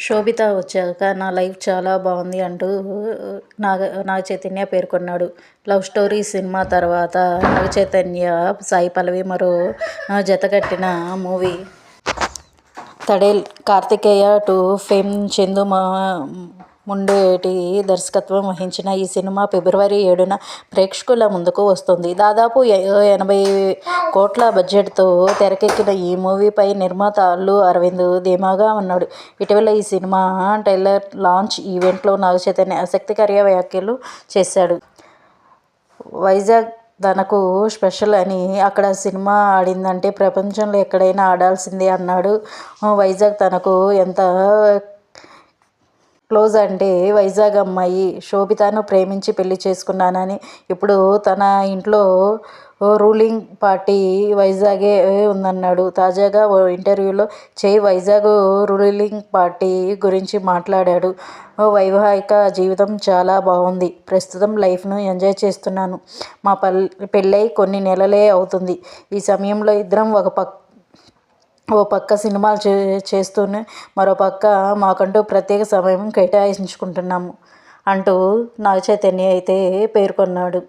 శోభిత వచ్చాక నా లైఫ్ చాలా బాగుంది అంటూ నాగ చైతన్య పేర్కొన్నాడు. లవ్ స్టోరీ సినిమా తర్వాత నాగ చైతన్య, సాయి పల్లవి మరో జతకట్టిన movie Thandel. Karthikeya two fame Chandoo Mondeti దర్శకత్వం వహించిన ఈ సినిమా ఫిబ్రవరి 7న ప్రేక్షకుల ముందుకు వస్తుంది. దాదాపు 80 కోట్ల బడ్జెట్తో తెరకెక్కిన ఈ మూవీపై నిర్మాత అల్లు అరవింద్ ధీమాగా ఉన్నాడు. ఇటీవల ఈ సినిమా ట్రైలర్ లాంచ్ ఈవెంట్లో నాగ చైతన్య ఆసక్తికర వ్యాఖ్యలు చేశాడు. వైజాగ్ తనకు స్పెషల్ అని, అక్కడ సినిమా ఆడిందంటే ప్రపంచంలో ఎక్కడైనా ఆడాల్సిందే అన్నాడు. వైజాగ్ తనకు ఎంత క్లోజ్ అంటే, వైజాగ్ అమ్మాయి శోభితను ప్రేమించి పెళ్లి చేసుకున్నానని, ఇప్పుడు తన ఇంట్లో రూలింగ్ పార్టీ వైజాగే ఉందన్నాడు. తాజాగా ఓ ఇంటర్వ్యూలో వైజాగ్ రూలింగ్ పార్టీ గురించి మాట్లాడాడు. వైవాహిక జీవితం చాలా బాగుంది. ప్రస్తుతం లైఫ్ను ఎంజాయ్ చేస్తున్నాను. మా పెళ్ళై కొన్ని నెలలే అవుతుంది. ఈ సమయంలో ఇద్దరం ఓ పక్క సినిమాలు చేస్తూనే మరో పక్క మాకంటూ ప్రత్యేక సమయం కేటాయించుకుంటున్నాము అంటూ నాగ చైతన్య అయితే పేర్కొన్నాడు.